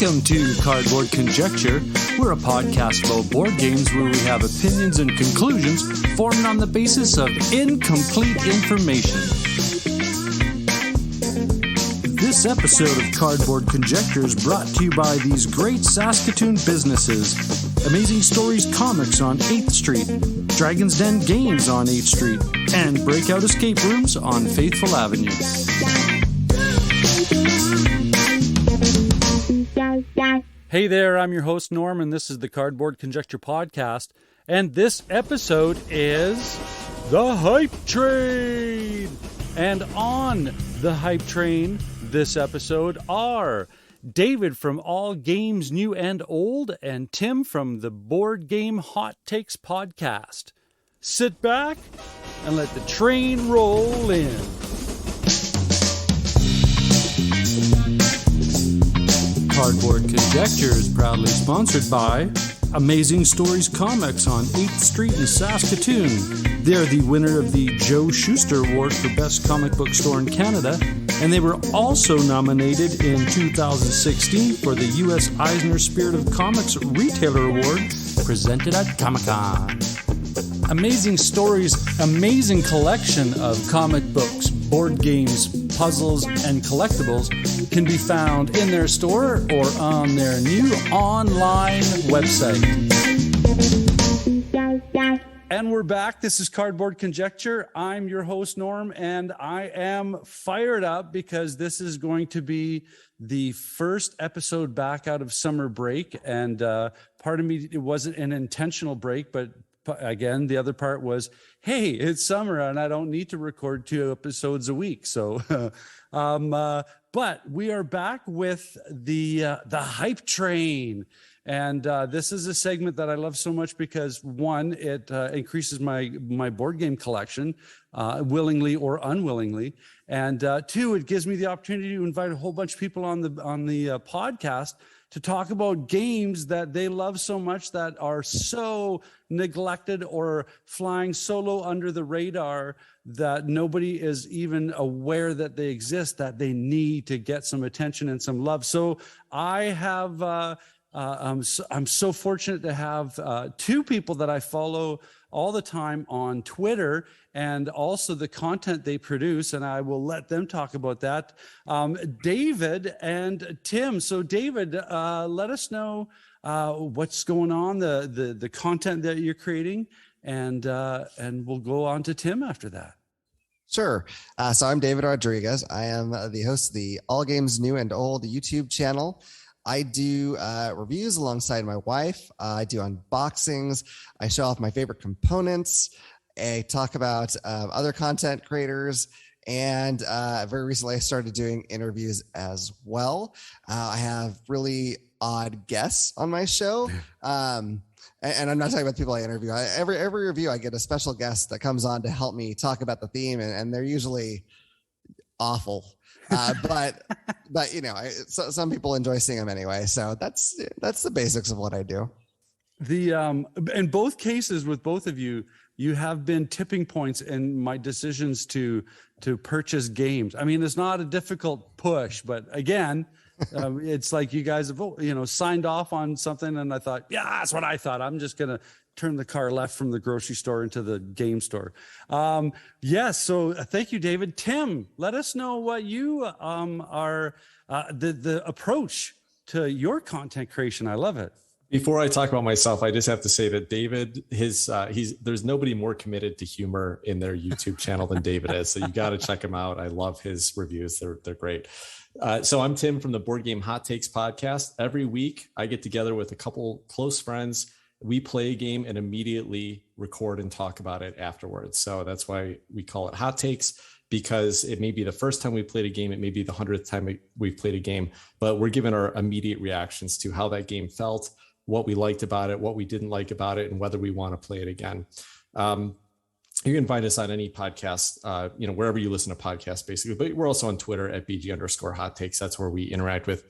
Welcome to Cardboard Conjecture. We're a podcast about board games where we have opinions and conclusions formed on the basis of incomplete information. This episode of Cardboard Conjecture is brought to you by these great Saskatoon businesses: Amazing Stories Comics on 8th Street, Dragon's Den Games on 8th Street, and Breakout Escape Rooms on Faithful Avenue. Hey there, I'm your host Norm, and this is the Cardboard Conjecture podcast, and this episode is The Hype Train! And on The Hype Train this episode are David from All Games New and Old and Tim from the Board Game Hot Takes podcast. Sit back and let the train roll in. Cardboard Conjecture is proudly sponsored by Amazing Stories Comics on 8th Street in Saskatoon. They're the winner of the Joe Shuster Award for Best Comic Book Store in Canada, and they were also nominated in 2016 for the U.S. Eisner Spirit of Comics Retailer Award presented at Comic-Con. Amazing Stories' amazing collection of comic books, board games, puzzles, and collectibles can be found in their store or on their new online website. And we're back. This is Cardboard Conjecture. I'm your host, Norm, and I am fired up because this is going to be the first episode back out of summer break. And part of me, it wasn't an intentional break, but again, the other part was, hey, it's summer and I don't need to record 2 episodes a week. So, but we are back with the Hype Train. And this is a segment that I love so much because, one, it increases my board game collection, willingly or unwillingly. And 2, it gives me the opportunity to invite a whole bunch of people on the podcast to talk about games that they love so much that are so neglected or flying solo under the radar that nobody is even aware that they exist, that they need to get some attention and some love. So I have, I'm so fortunate to have 2 people that I follow all the time on Twitter and also the content they produce, and I will let them talk about that. David and Tim. So David, let us know what's going on, the content that you're creating, and we'll go on to Tim after that. Sure. So I'm David Rodriguez. I am the host of the All Games New and Old YouTube channel. I do reviews alongside my wife. I do unboxings. I show off my favorite components. I talk about other content creators. And very recently, I started doing interviews as well. I have really odd guests on my show. And I'm not talking about the people I interview. Every review, I get a special guest that comes on to help me talk about the theme. And they're usually awful. But you know, some people enjoy seeing them anyway. So that's the basics of what I do. In both cases with both of you, you have been tipping points in my decisions to purchase games. I mean, it's not a difficult push, but again, it's like you guys have, signed off on something, and I thought, yeah, that's what I thought. I'm just gonna turn the car left from the grocery store into the game store. Yes. So thank you, David. Tim, let us know what you are, the approach to your content creation. I love it. Before I talk about myself, I just have to say that David, there's nobody more committed to humor in their YouTube channel than David is. So you got to check him out. I love his reviews. They're great. So I'm Tim from the Board Game Hot Takes podcast. Every week I get together with a couple close friends. We play a game and immediately record and talk about it afterwards. So that's why we call it Hot Takes, because it may be the first time we played a game. It may be the 100th time we've played a game, but we're giving our immediate reactions to how that game felt, what we liked about it, what we didn't like about it, and whether we want to play it again. You can find us on any podcast, wherever you listen to podcasts, basically. But we're also on Twitter at BG_Hot Takes. That's where we interact with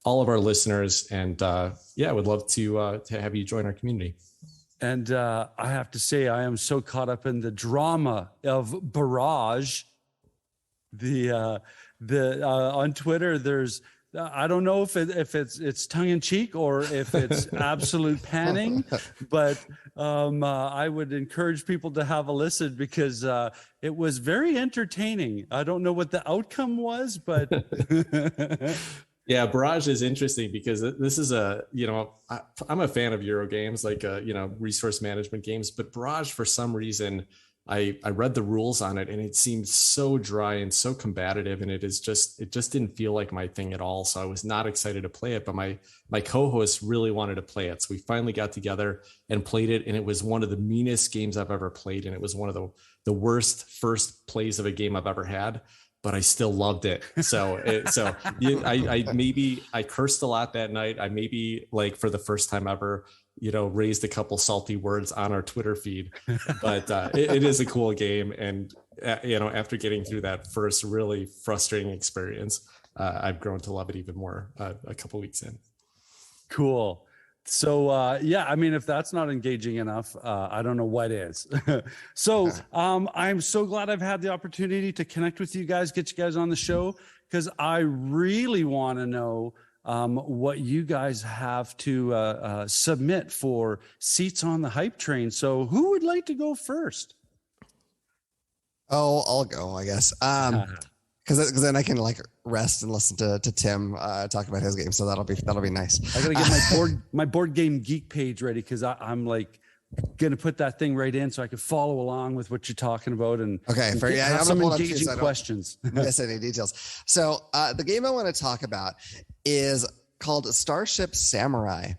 all of our listeners. And I would love to have you join our community. And I have to say, I am so caught up in the drama of Barrage. On Twitter, there's I don't know if it's tongue in cheek or if it's absolute panning, but I would encourage people to have a listen because it was very entertaining. I don't know what the outcome was, but yeah, Barrage is interesting because this is I'm a fan of Euro games, like resource management games, but Barrage, for some reason, I read the rules on it and it seemed so dry and so combative, and it just didn't feel like my thing at all. So I was not excited to play it, but my co-host really wanted to play it. So we finally got together and played it, and it was one of the meanest games I've ever played, and it was one of the worst first plays of a game I've ever had. But I still loved it. I cursed a lot that night. I maybe, like, for the first time ever, raised a couple salty words on our Twitter feed, but it is a cool game. And, after getting through that first really frustrating experience, I've grown to love it even more a couple weeks in. Cool. So, I mean, if that's not engaging enough, I don't know what is. So I'm so glad I've had the opportunity to connect with you guys, get you guys on the show, because I really want to know what you guys have to submit for seats on the hype train. So who would like to go first? Oh, I'll go, I guess. Because then I can like rest and listen to Tim talk about his game. So that'll be nice. I gotta get my board game geek page ready because I'm like gonna put that thing right in so I can follow along with what you're talking about and have some engaging questions. Miss any details. So the game I want to talk about is called Starship Samurai,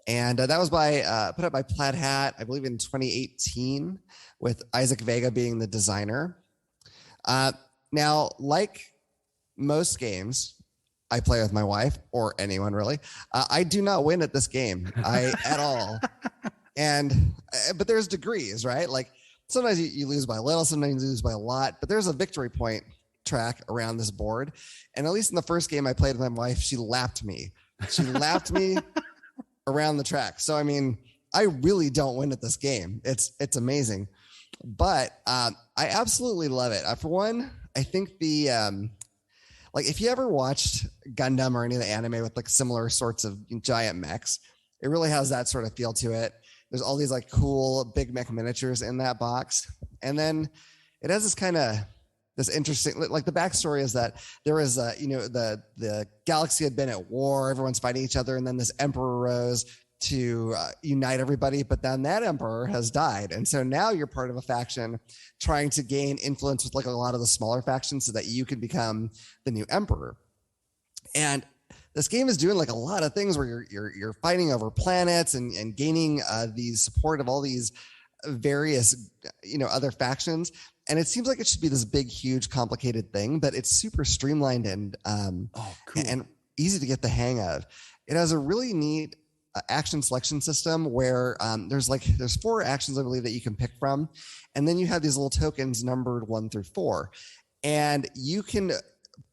and that was put up by Plaid Hat, I believe, in 2018, with Isaac Vega being the designer. Now, like most games I play with my wife, or anyone really, I do not win at this game at all. But there's degrees, right? Like sometimes you lose by a little, sometimes you lose by a lot, but there's a victory point track around this board. And at least in the first game I played with my wife, she lapped me. She lapped me around the track. So, I mean, I really don't win at this game. It's amazing. But I absolutely love it. For one, I think if you ever watched Gundam or any of the anime with like similar sorts of giant mechs, it really has that sort of feel to it. There's all these like cool big mech miniatures in that box. And then it has this interesting, like the backstory is that there was, the galaxy had been at war, everyone's fighting each other. And then this emperor rose to unite everybody, but then that emperor has died, and so now you're part of a faction trying to gain influence with like a lot of the smaller factions so that you can become the new emperor. And this game is doing like a lot of things where you're fighting over planets and gaining the support of all these various other factions, and it seems like it should be this big, huge, complicated thing, but it's super streamlined and cool. and easy to get the hang of. It has a really neat action selection system where there's 4 actions, I believe, that you can pick from, and then you have these little tokens numbered 1 through 4, and you can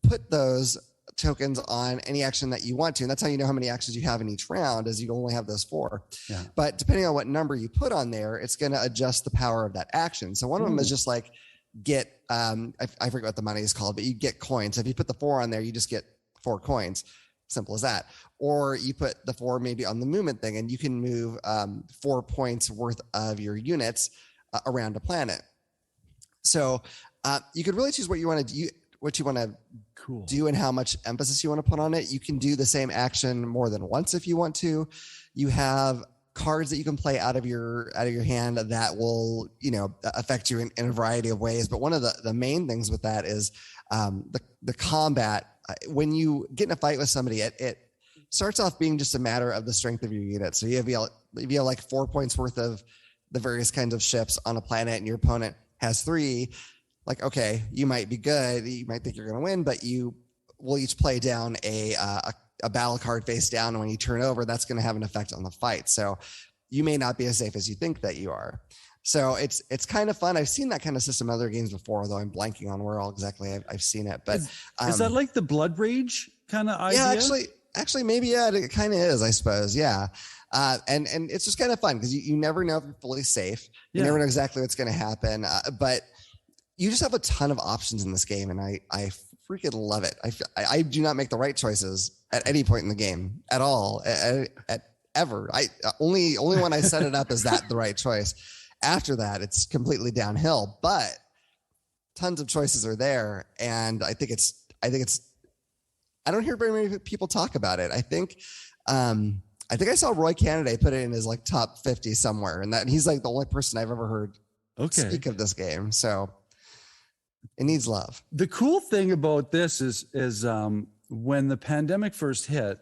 put those tokens on any action that you want to, and that's how you know how many actions you have in each round, is you only have those 4. Yeah. But depending on what number you put on there, it's going to adjust the power of that action. So one of them is just like get I forget what the money is called, but you get coins. If you put the 4 on there, you just get 4 coins. Simple as that. Or you put the 4 maybe on the movement thing, and you can move 4 points worth of your units around a planet. So you could really choose what you want to do, do, and how much emphasis you want to put on it. You can do the same action more than once if you want to. You have cards that you can play out of your hand that will affect you in a variety of ways. But one of the main things with that is the combat. When you get in a fight with somebody, it starts off being just a matter of the strength of your unit. So if you have like 4 points worth of the various kinds of ships on a planet, and your opponent has 3, like, okay, you might be good, you might think you're going to win, but you will each play down a battle card face down, and when you turn over, that's going to have an effect on the fight. So you may not be as safe as you think that you are. So it's kind of fun. I've seen that kind of system in other games before, although I'm blanking on where all exactly I've seen it. But is that like the Blood Rage kind of idea? Yeah, actually, maybe it kind of is, I suppose. Yeah, and it's just kind of fun because you never know if you're fully safe. You never know exactly what's going to happen, but you just have a ton of options in this game, and I freaking love it. I do not make the right choices at any point in the game at all, at ever. I only when I set it up is that the right choice. After that, it's completely downhill, but tons of choices are there. And I think it's, I don't hear very many people talk about it. I think I saw Roy Canada put it in his like top 50 somewhere, and he's like the only person I've ever heard speak of this game. So it needs love. The cool thing about this is when the pandemic first hit,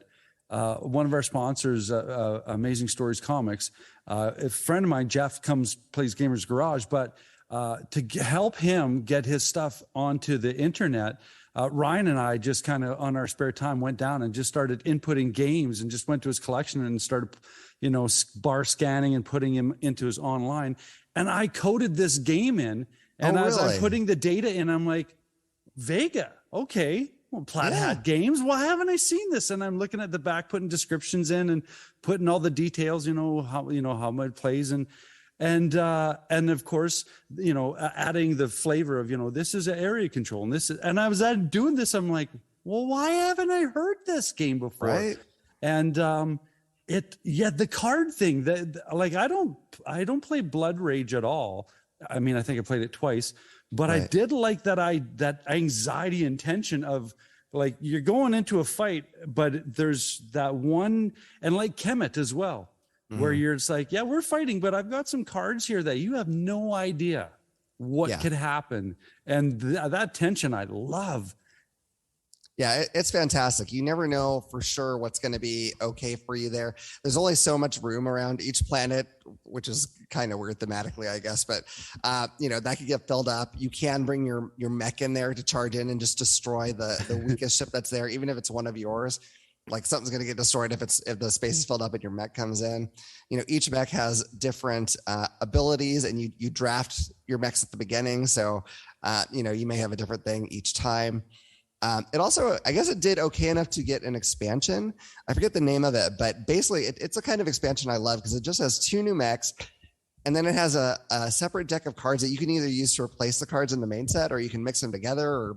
one of our sponsors, Amazing Stories Comics, a friend of mine, Jeff, plays Gamers Garage, but to help him get his stuff onto the internet, Ryan and I just kind of on our spare time went down and just started inputting games and just went to his collection and started, bar scanning and putting him into his online. And I coded this game in, and as I'm putting the data in, I'm like, Vega, okay. Well, Plaid Hat Games. Why haven't I seen this? And I'm looking at the back, putting descriptions in and putting all the details, how it plays, and of course, adding the flavor of, this is an area control, and I was doing this. I'm like, well, why haven't I heard this game before? Right. And the card thing I don't play Blood Rage at all. I mean, I think I played it twice. But I did like that anxiety and tension of like you're going into a fight, but there's that one, and like Kemet as well, where you're just like, yeah, we're fighting, but I've got some cards here that you have no idea what could happen. And that tension I love. Yeah, it's fantastic. You never know for sure what's going to be okay for you there. There's only so much room around each planet, which is kind of weird thematically, I guess. But, that could get filled up. You can bring your mech in there to charge in and just destroy the weakest ship that's there, even if it's one of yours. Like something's going to get destroyed if the space is filled up and your mech comes in. Each mech has different abilities, and you draft your mechs at the beginning. So, you may have a different thing each time. It also, I guess it did okay enough to get an expansion. I forget the name of it, but basically it's a kind of expansion I love because it just has 2 new mechs, and then it has a separate deck of cards that you can either use to replace the cards in the main set, or you can mix them together, or,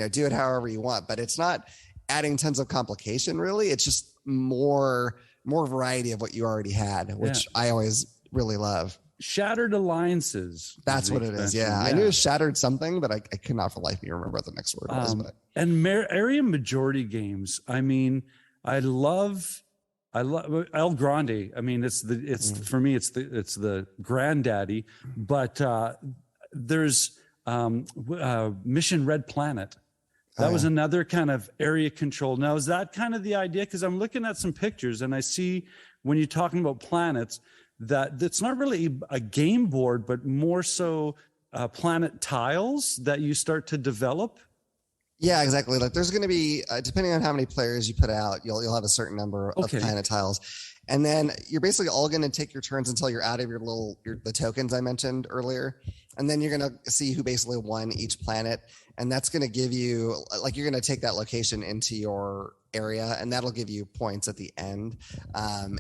do it however you want. But it's not adding tons of complication, really. It's just more variety of what you already had, which I always really love. Shattered Alliances. That's what it is. Yeah. I knew it shattered something, but I could not for life of me remember what the next word was. And area majority games. I mean, I love El Grande. I mean, for me, it's the granddaddy. But there's Mission Red Planet. That was another kind of area control. Now, is that kind of the idea? Because I'm looking at some pictures and I see when you're talking about planets, that's not really a game board, but more so planet tiles that you start to develop. Yeah, exactly. Like there's going to be, depending on how many players you put out, you'll have a certain number of planet tiles. And then you're basically all going to take your turns until you're out of the tokens I mentioned earlier. And then you're going to see who basically won each planet. And that's going to give you, like, you're going to take that location into your area, and that'll give you points at the end.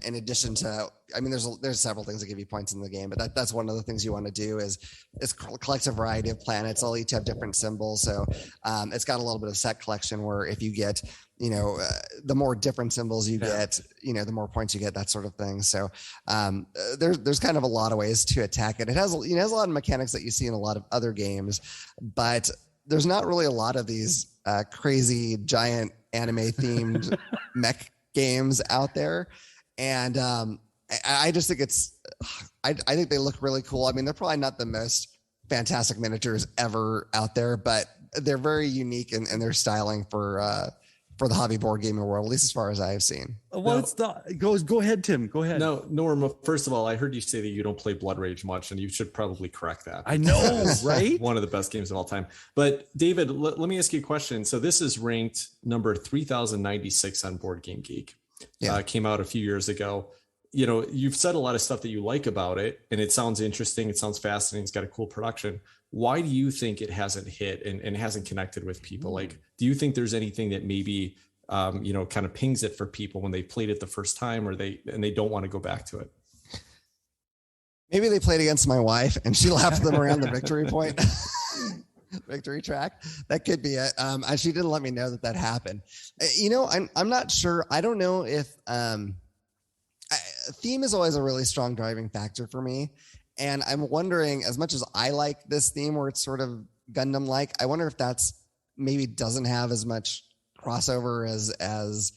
In addition to, I mean, there's several things that give you points in the game, but that's one of the things you want to do is collect a variety of planets. They'll each have different symbols. So it's got a little bit of set collection where if you get, the more different symbols you get, the more points you get, that sort of thing. So there's kind of a lot of ways to attack it. It has a lot of mechanics that you see in a lot of other games, but there's not really a lot of these crazy giant anime themed mech games out there. And I just think I think they look really cool. I mean, they're probably not the most fantastic miniatures ever out there, but they're very unique in their styling for the hobby board gaming world, at least as far as I have seen. Well, go ahead, Tim. Go ahead. No, Norm, first of all, I heard you say that you don't play Blood Rage much, and you should probably correct that. I know, right? One of the best games of all time. But David, let me ask you a question. So this is ranked number 3096 on Board Game Geek. Yeah. Came out a few years ago. You've said a lot of stuff that you like about it, and it sounds interesting. It sounds fascinating. It's got a cool production. Why do you think it hasn't hit and hasn't connected with people? Like, do you think there's anything that maybe, kind of pings it for people when they played it the first time, or they don't want to go back to it? Maybe they played against my wife and she lapped them around the victory point. victory track. That could be it. She didn't let me know that happened. I'm not sure. I don't know if theme is always a really strong driving factor for me. And I'm wondering, as much as I like this theme where it's sort of Gundam-like, I wonder if that's maybe doesn't have as much crossover as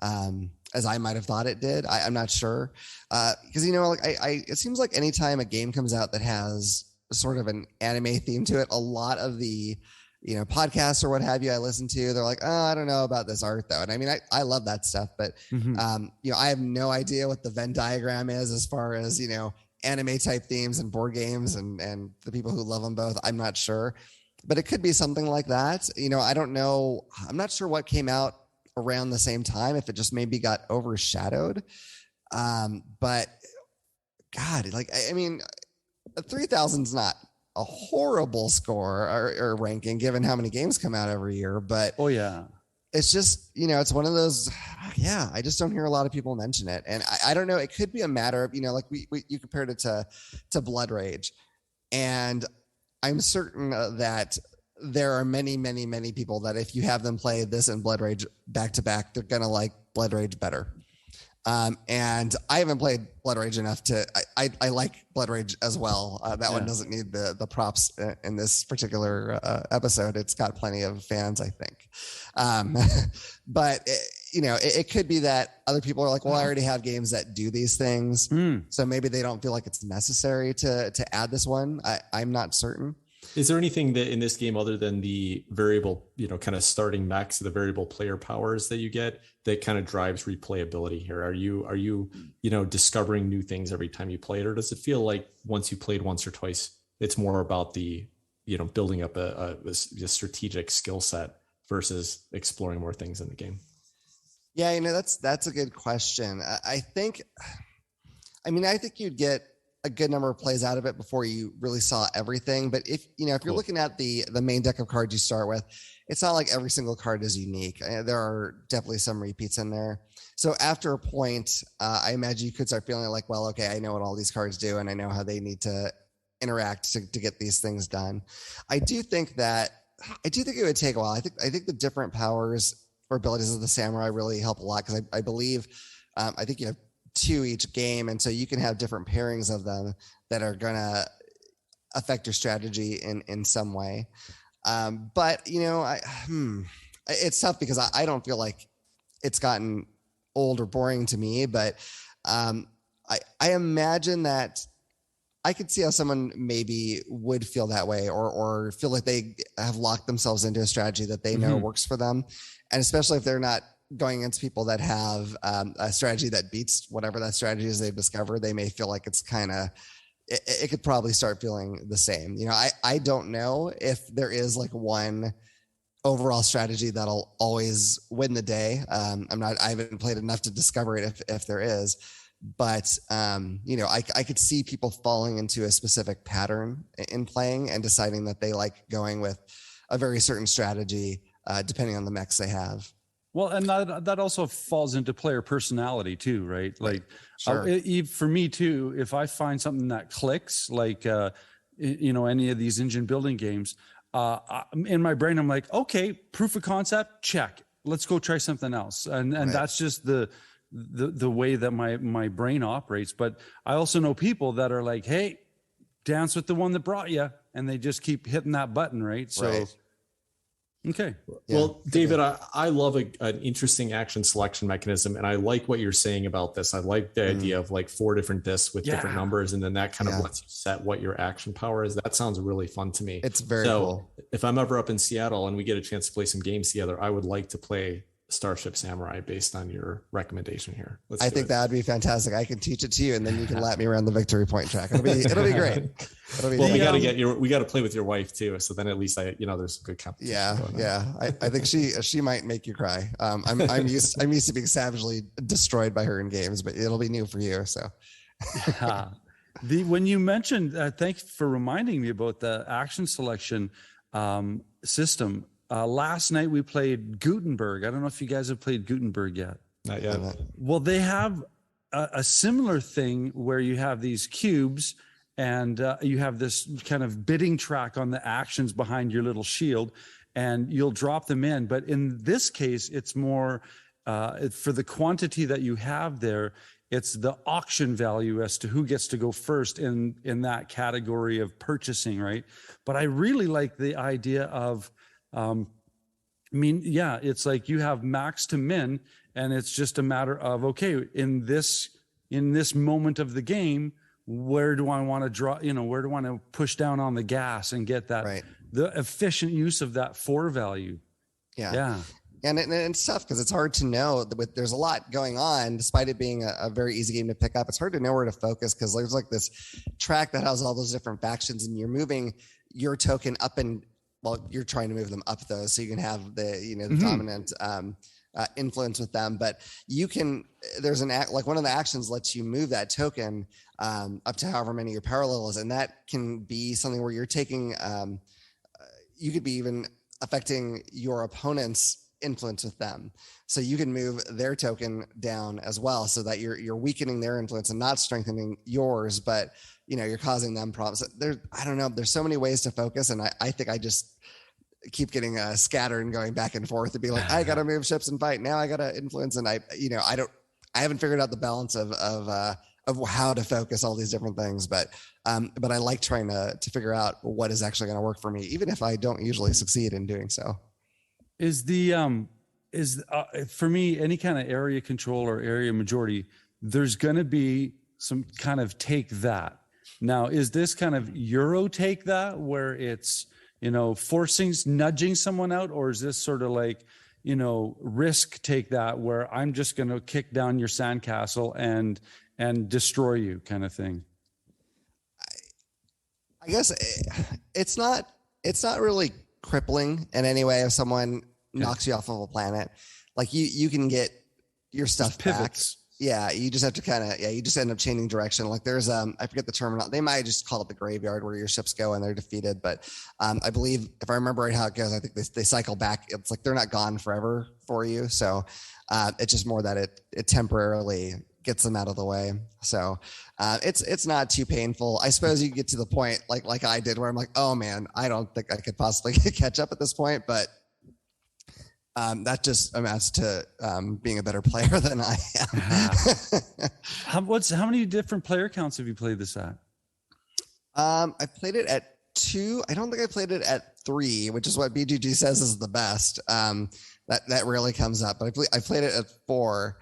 I might have thought it did. I'm not sure. Because, it seems like anytime a game comes out that has sort of an anime theme to it, a lot of the, podcasts or what have you I listen to, they're like, oh, I don't know about this art though. And I mean, I love that stuff, but, I have no idea what the Venn diagram is as far as, anime type themes and board games and the people who love them both. I'm not sure, but it could be something like that. I don't know. I'm not sure what came out around the same time, if it just maybe got overshadowed. But God, 3,000 is not a horrible score or ranking given how many games come out every year, but oh yeah, it's just, it's one of those, I just don't hear a lot of people mention it. And I don't know, it could be a matter of, like you compared it to Blood Rage. And I'm certain that there are many, many, many people that if you have them play this and Blood Rage back to back, they're going to like Blood Rage better. And I haven't played Blood Rage enough to, I like Blood Rage as well. That one doesn't need the props in this particular episode. It's got plenty of fans, I think. But it could be that other people are like, well, I already have games that do these things. So maybe they don't feel like it's necessary to add this one. I'm not certain. Is there anything that in this game other than the variable, kind of starting max, the variable player powers that you get that kind of drives replayability here? Are you discovering new things every time you play it? Or does it feel like once you played once or twice, it's more about the, building up a strategic skill set versus exploring more things in the game? Yeah, that's a good question. I think you'd get a good number of plays out of it before you really saw everything. But if you're looking at the main deck of cards you start with, it's not like every single card is unique. There are definitely some repeats in there. So after a point, I imagine you could start feeling like, well, okay, I know what all these cards do and I know how they need to interact to get these things done. I do think it would take a while. I think the different powers or abilities of the samurai really help a lot because I believe, I think you have 2 each game, and so you can have different pairings of them that are gonna affect your strategy in some way. But it's tough because I don't feel like it's gotten old or boring to me. But I imagine that I could see how someone maybe would feel that way or feel like they have locked themselves into a strategy that they know works for them, and especially if they're not going against people that have a strategy that beats whatever that strategy is they've discovered, they may feel like it's kind of, it could probably start feeling the same. I don't know if there is like one overall strategy that'll always win the day. I haven't played enough to discover it if there is, but I could see people falling into a specific pattern in playing and deciding that they like going with a very certain strategy depending on the mechs they have. Well, and that also falls into player personality too, right? Like, sure. For me too, if I find something that clicks, like, any of these engine building games, in my brain, I'm like, okay, proof of concept, check. Let's go try something else. And right. That's just the way that my brain operates. But I also know people that are like, hey, dance with the one that brought you. And they just keep hitting that button, right? So. Right. Okay. Well, David, I love an interesting action selection mechanism. And I like what you're saying about this. I like the idea of like 4 different discs with different numbers. And then that kind of lets you set what your action power is. That sounds really fun to me. It's very cool. If I'm ever up in Seattle and we get a chance to play some games together, I would like to play Starship Samurai based on your recommendation here. I think that would be fantastic. I can teach it to you and then you can lap me around the victory point track. It'll be great. We got to play with your wife too. So then at least there's some good competition. Yeah. I think she might make you cry. I'm used to being savagely destroyed by her in games, but it'll be new for you. So when you mentioned, thanks for reminding me about the action selection system. Last night we played Gutenberg. I don't know if you guys have played Gutenberg yet. Not yet. Well, they have a similar thing where you have these cubes and you have this kind of bidding track on the actions behind your little shield, and you'll drop them in. But in this case, it's more for the quantity that you have there, it's the auction value as to who gets to go first in that category of purchasing, right? But I really like the idea of, it's like you have max to min, and it's just a matter of, okay, in this moment of the game, where do I want to draw, where do I want to push down on the gas and get that, right, the efficient use of that 4 value. Yeah. And it's tough because it's hard to know. There's a lot going on, despite it being a very easy game to pick up. It's hard to know where to focus because there's like this track that has all those different factions, and you're moving your token up, and you're trying to move them up those so you can have the dominant influence with them. But you can, there's one of the actions lets you move that token up to however many your power level is, and that can be something where you're taking. You could be even affecting your opponent's influence with them, so you can move their token down as well, so that you're weakening their influence and not strengthening yours, but you're causing them problems. I don't know, there's so many ways to focus, and I think I just keep getting scattered and going back and forth to be like, I gotta move ships and fight, now I gotta influence, and I haven't figured out the balance of how to focus all these different things, but I like trying to figure out what is actually going to work for me, even if I don't usually succeed in doing so. Is for me, any kind of area control or area majority, there's going to be some kind of take that. Now, is this kind of Euro take that, where it's, nudging someone out, or is this sort of like, risk take that, where I'm just going to kick down your sandcastle and destroy you, kind of thing? I guess it's not really crippling in any way if someone knocks you off of a planet. Like you can get your stuff back. Yeah, you just have to you just end up changing direction. Like there's I forget the term. They might just call it the graveyard, where your ships go and they're defeated. But I believe, if I remember right how it goes, I think they cycle back. It's like they're not gone forever for you. So it's just more that it temporarily gets them out of the way. So it's not too painful. I suppose you get to the point like I did, where I'm like, oh man, I don't think I could possibly catch up at this point. But that just amounts to being a better player than I am. How many different player counts have you played this at? I played it at 2. I don't think I played it at 3, which is what BGG says is the best. That rarely comes up, but I played it at 4.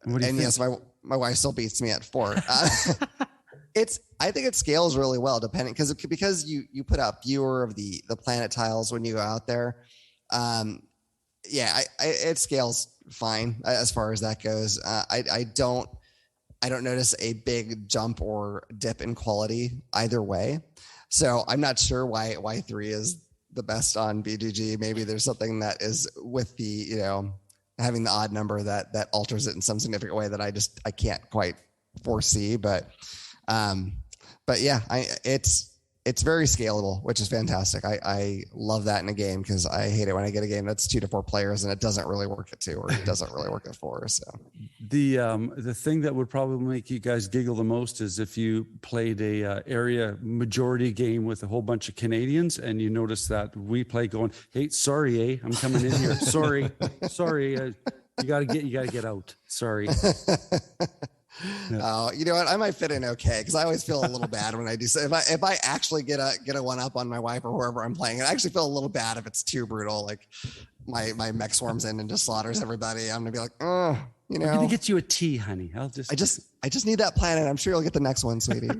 What do you think? Yes, my wife still beats me at 4. I think it scales really well, depending because you put out fewer of the planet tiles when you go out there. It scales fine as far as that goes. I don't notice a big jump or dip in quality either way. So I'm not sure why 3 is the best on BGG. Maybe there's something that is with the having the odd number that alters it in some significant way that I can't quite foresee. But yeah, it's very scalable, which is fantastic. I love that in a game, because I hate it when I get a game that's 2 to 4 players and it doesn't really work at 2, or it doesn't really work at 4. So the thing that would probably make you guys giggle the most is if you played a area majority game with a whole bunch of Canadians, and you notice that we play going, hey, sorry, I'm coming in here. sorry, you gotta get out. Sorry. Yeah. You know what? I might fit in okay, because I always feel a little bad when I do so. If I actually get a one up on my wife or whoever I'm playing, I actually feel a little bad if it's too brutal. Like my mech swarms in and just slaughters everybody. I'm gonna be like, oh, I'm gonna get you a tea, honey. I just need that planet. I'm sure you'll get the next one, sweetie.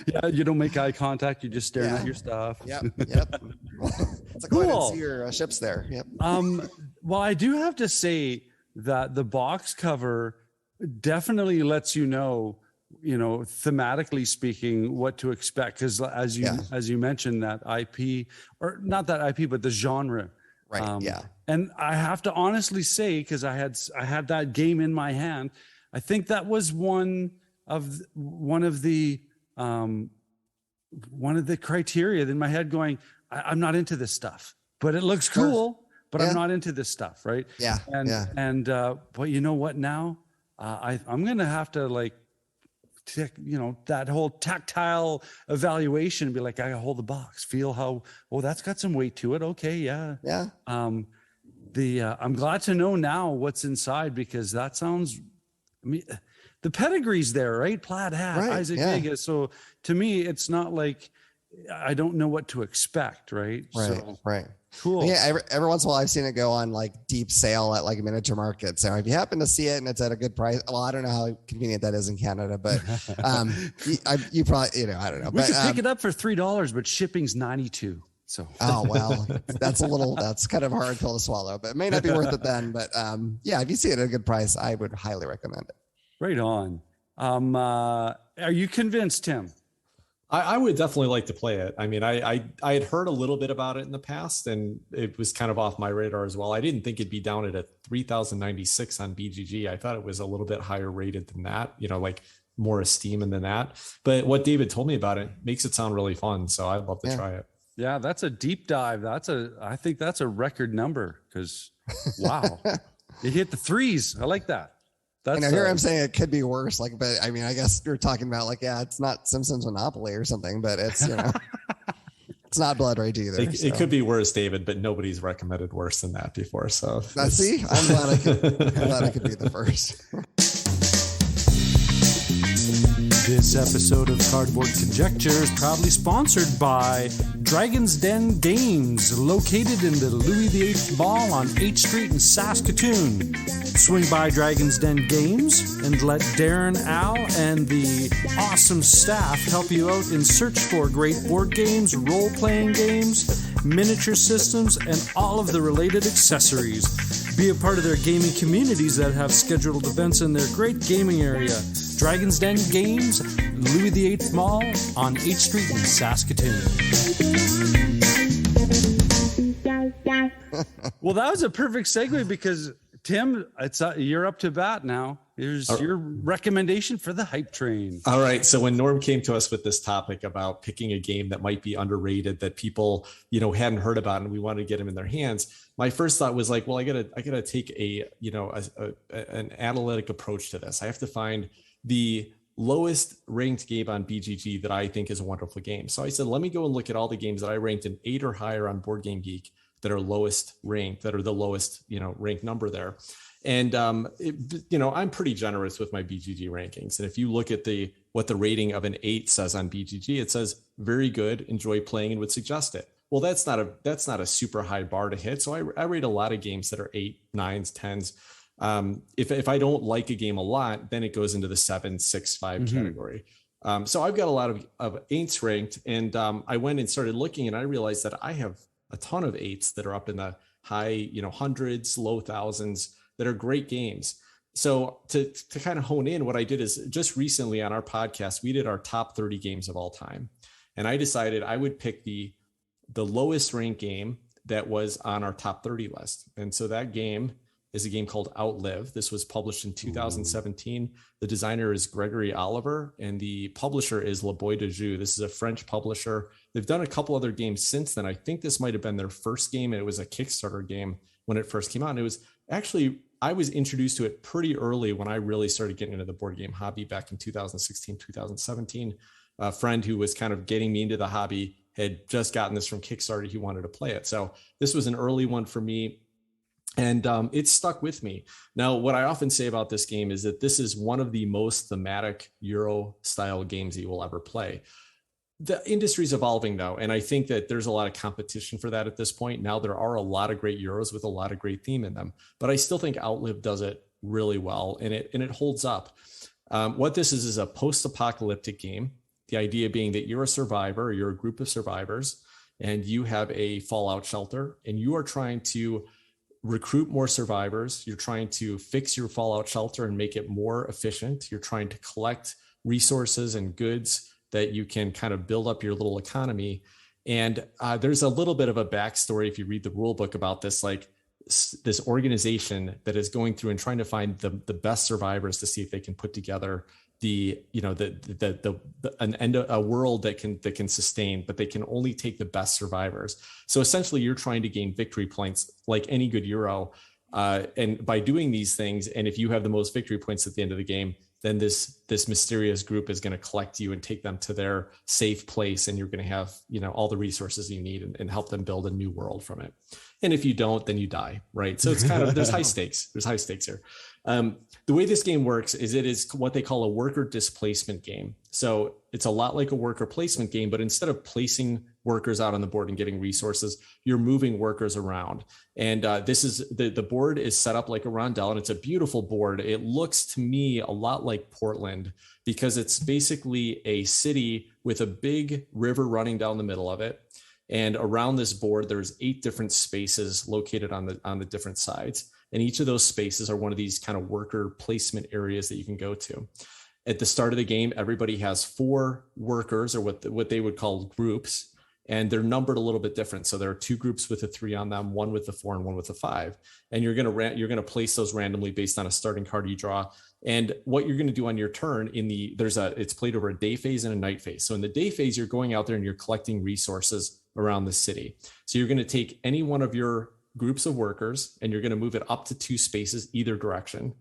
Yeah, you don't make eye contact. You're just staring at your stuff. Yep. It's like, cool. I didn't see your ships there. Yep. Well, I do have to say that the box cover definitely lets thematically speaking, what to expect, because as you mentioned, that IP, or not that IP, but the genre, right? And I have to honestly say, because I had that game in my hand, I think that was one of the criteria in my head going, I'm not into this stuff, but it looks cool, but I'm not into this stuff, right? But you know what now? I'm going to have to that whole tactile evaluation, be like, I hold the box, feel how, that's got some weight to it. Okay. Yeah. Yeah. I'm glad to know now what's inside, because that sounds, the pedigree's there, right? Plaid hat, Right, Isaac yeah. Vegas. So to me, it's not like I don't know what to expect. Right. Right. Cool. Yeah. Every once in a while I've seen it go on like deep sale at like a miniature market. So if you happen to see it and it's at a good price, well, I don't know how convenient that is in Canada, but you probably, I don't know. We could pick it up for $3, but shipping's $92. So, oh, well, that's kind of a hard pill to swallow, but it may not be worth it then. But yeah, if you see it at a good price, I would highly recommend it. Right on. Are you convinced, Tim? I would definitely like to play it. I mean, I had heard a little bit about it in the past, and it was kind of off my radar as well. I didn't think it'd be down at a 3,096 on BGG. I thought it was a little bit higher rated than that, like more esteem than that. But what David told me about it makes it sound really fun. So I'd love to try it. Yeah, that's a deep dive. I think that's a record number, because wow, it hit the threes. I like that. That's, here I'm saying it could be worse. Like, but I mean, I guess you're talking about like, it's not Simpsons Monopoly or something, but it's, it's not Blood Rage either. It could be worse, David, but nobody's recommended worse than that before. So see, I'm glad I could be the first. This episode of Cardboard Conjecture is proudly sponsored by Dragon's Den Games, located in the Louis VIII Mall on 8th Street in Saskatoon. Swing by Dragon's Den Games and let Darren, Al, and the awesome staff help you out in search for great board games, role-playing games, miniature systems, and all of the related accessories. Be a part of their gaming communities that have scheduled events in their great gaming area. Dragon's Den Games, Louis VIII Mall on 8th Street in Saskatoon. Well, that was a perfect segue, because Tim, you're up to bat now. Here's your recommendation for the hype train. All right. So when Norm came to us with this topic about picking a game that might be underrated, that people, hadn't heard about, and we wanted to get them in their hands, my first thought was like, well, I gotta take an analytic approach to this. I have to find the lowest ranked game on BGG that I think is a wonderful game. So I said, let me go and look at all the games that I ranked an 8 or higher on Board Game Geek that are lowest ranked, that are the lowest, ranked number there. And, I'm pretty generous with my BGG rankings. And if you look at what the rating of an 8 says on BGG, it says very good, enjoy playing, and would suggest it. Well, that's not a super high bar to hit. So I rate a lot of games that are 8, 9s, 10s. If I don't like a game a lot, then it goes into the 7, 6, 5 category. So I've got a lot of 8s ranked, and I went and started looking, and I realized that I have a ton of 8s that are up in the high, hundreds, low thousands, that are great games. So to kind of hone in, what I did is, just recently on our podcast, we did our top 30 games of all time. And I decided I would pick the lowest ranked game that was on our top 30 list. And so that game is a game called Outlive. This was published in 2017. The designer is Gregory Oliver, and the publisher is Le Bois de Jeu. This is a French publisher. They've done a couple other games since then. I think this might have been their first game, and it was a Kickstarter game when it first came out. And it was actually, I was introduced to it pretty early when I really started getting into the board game hobby back in 2016, 2017. A friend who was kind of getting me into the hobby had just gotten this from Kickstarter. He wanted to play it. So this was an early one for me. And it stuck with me. Now, what I often say about this game is that this is one of the most thematic Euro style games that you will ever play. The industry's evolving though, and I think that there's a lot of competition for that at this point. Now there are a lot of great Euros with a lot of great theme in them, but I still think Outlive does it really well, and it holds up. What this is a post-apocalyptic game. The idea being that you're a survivor, or you're a group of survivors, and you have a fallout shelter, and you are trying to recruit more survivors. You're trying to fix your fallout shelter and make it more efficient. You're trying to collect resources and goods that you can kind of build up your little economy. And there's a little bit of a backstory if you read the rule book about this, like this organization that is going through and trying to find the best survivors to see if they can put together a world that can sustain, but they can only take the best survivors. So essentially you're trying to gain victory points like any good Euro. And by doing these things, and if you have the most victory points at the end of the game, then this mysterious group is going to collect you and take them to their safe place, and you're going to have, you know, all the resources you need and help them build a new world from it. And if you don't, then you die, right? So it's kind of, there's high stakes. There's high stakes here. The way this game works is it is what they call a worker displacement game. So it's a lot like a worker placement game, but instead of placing workers out on the board and getting resources, you're moving workers around. And this is the board is set up like a rondel, and it's a beautiful board. It looks to me a lot like Portland because it's basically a city with a big river running down the middle of it. And around this board, there's 8 different spaces located on the different sides. And each of those spaces are one of these kind of worker placement areas that you can go to. At the start of the game, everybody has 4 workers, or what they would call groups, and they're numbered a little bit different. So there are 2 groups with a 3 on them, 1 with a 4 and 1 with a 5. And you're going to place those randomly based on a starting card you draw. And what you're going to do on your turn it's played over a day phase and a night phase. So in the day phase, you're going out there and you're collecting resources around the city. So you're going to take any one of your groups of workers and you're going to move it up to 2 spaces either direction.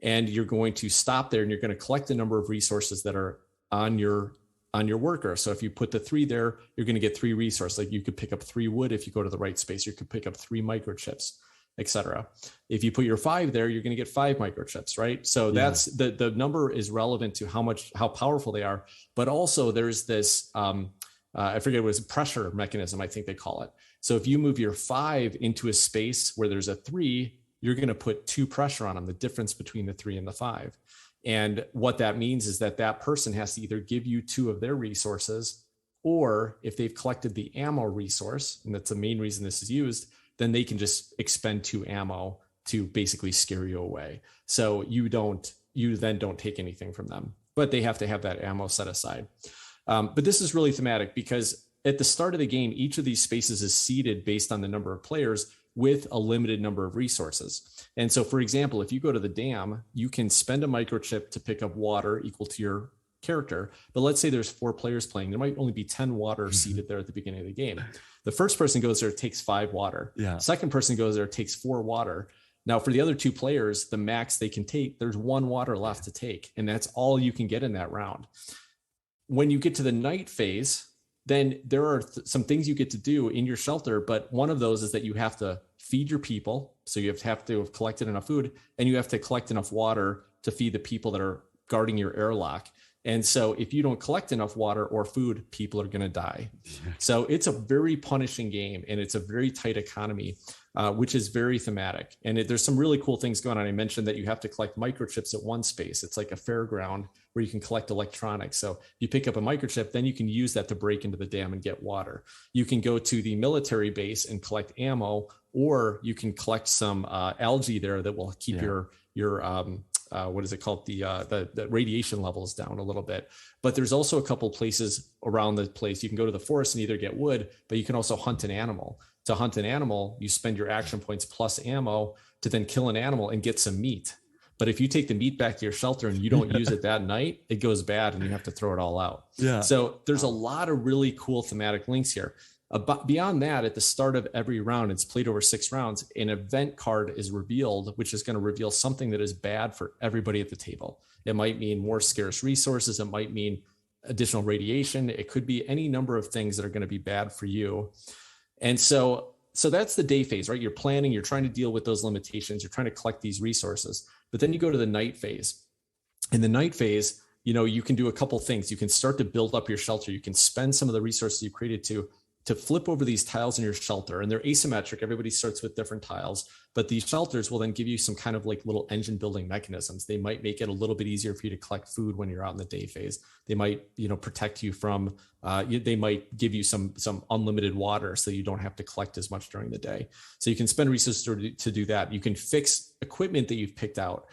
And you're going to stop there and you're going to collect the number of resources that are on your worker. So if you put the 3 there, you're going to get 3 resources. Like you could pick up 3 wood if you go to the right space. You could pick up 3 microchips, etc. If you put your 5 there, you're going to get 5 microchips, right? So that's the number is relevant to how powerful they are. But also there's this I forget what it was, pressure mechanism, I think they call it. So if you move your 5 into a space where there's a 3, you're going to put 2 pressure on them, the difference between the 3 and the 5. And what that means is that person has to either give you 2 of their resources, or if they've collected the ammo resource, and that's the main reason this is used, then they can just expend 2 ammo to basically scare you away. So you then don't take anything from them, but they have to have that ammo set aside. But this is really thematic because at the start of the game, each of these spaces is seeded based on the number of players with a limited number of resources. And so, for example, if you go to the dam, you can spend a microchip to pick up water equal to your character. But let's say there's 4 players playing. There might only be 10 water seeded there at the beginning of the game. The first person goes there, takes 5 water. Yeah. Second person goes there, takes 4 water. Now, for the other 2 players, the max they can take, there's 1 water left to take. And that's all you can get in that round. When you get to the night phase, then there are some things you get to do in your shelter, but one of those is that you have to feed your people. So you have to have collected enough food, and you have to collect enough water to feed the people that are guarding your airlock. And so if you don't collect enough water or food, people are going to die. So it's a very punishing game, and it's a very tight economy, which is very thematic. And there's some really cool things going on. I mentioned that you have to collect microchips at one space. It's like a fairground where you can collect electronics. So you pick up a microchip, then you can use that to break into the dam and get water. You can go to the military base and collect ammo, or you can collect some algae there that will keep your what is it called? The radiation levels down a little bit. But there's also a couple places around the place. You can go to the forest and either get wood, but you can also hunt an animal. To hunt an animal, you spend your action points plus ammo to then kill an animal and get some meat. But if you take the meat back to your shelter and you don't use it that night, it goes bad and you have to throw it all out. Yeah. So there's a lot of really cool thematic links here. Beyond that, at the start of every round, it's played over 6 rounds, an event card is revealed, which is going to reveal something that is bad for everybody at the table. It might mean more scarce resources. It might mean additional radiation. It could be any number of things that are going to be bad for you. And so that's the day phase, right? You're planning, you're trying to deal with those limitations. You're trying to collect these resources. But then you go to the night phase. In the night phase, you can do a couple things. You can start to build up your shelter. You can spend some of the resources you created to flip over these tiles in your shelter, and they're asymmetric. Everybody starts with different tiles, but these shelters will then give you some kind of like little engine building mechanisms. They might make it a little bit easier for you to collect food when you're out in the day phase. They might, protect you from, they might give you some unlimited water so you don't have to collect as much during the day. So you can spend resources to do that. You can fix equipment that you've picked up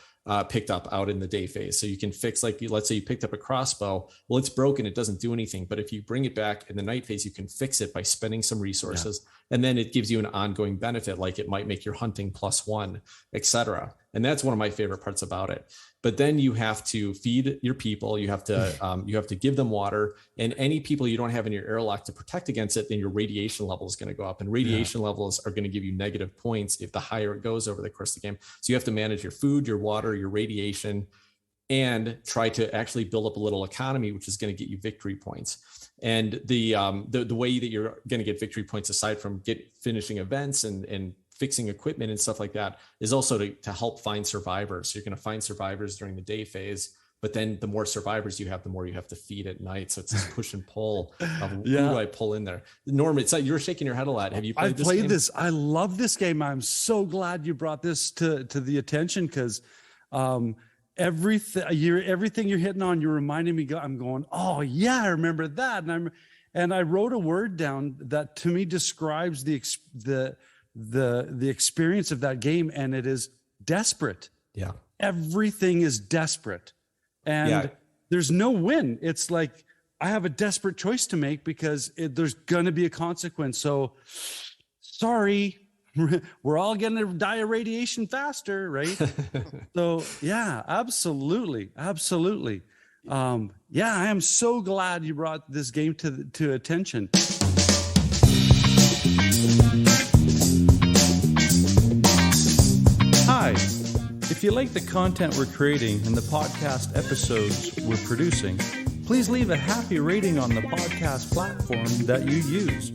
out in the day phase. So you can fix, like, let's say you picked up a crossbow. Well, it's broken. It doesn't do anything. But if you bring it back in the night phase, you can fix it by spending some resources. Yeah. And then it gives you an ongoing benefit. Like it might make your hunting +1, etc. And that's one of my favorite parts about it. But then you have to feed your people. You have to give them water, and any people you don't have in your airlock to protect against it, then your radiation level is going to go up, and radiation levels are going to give you negative points if the higher it goes over the course of the game. So you have to manage your food, your water, your radiation. and try to actually build up a little economy, which is going to get you victory points. And the way that you're going to get victory points, aside from finishing events and fixing equipment and stuff like that, is also to help find survivors. So you're going to find survivors during the day phase, but then the more survivors you have, the more you have to feed at night. So it's this push and pull of who do I pull in there? Norm, it's like you're shaking your head a lot. Have you played this game? I've played this. I love this game. I'm so glad you brought this to the attention, because everything you're hitting on, you're reminding me. I'm going, oh yeah, I remember that, and I wrote a word down that to me describes the experience of that game, and it is desperate. Yeah, everything is desperate, and there's no win. It's like I have a desperate choice to make because there's gonna be a consequence. So sorry. We're all going to die of radiation faster, right? So yeah, absolutely. I am so glad you brought this game to attention. Hi, if you like the content we're creating and the podcast episodes we're producing, please leave a happy rating on the podcast platform that you use.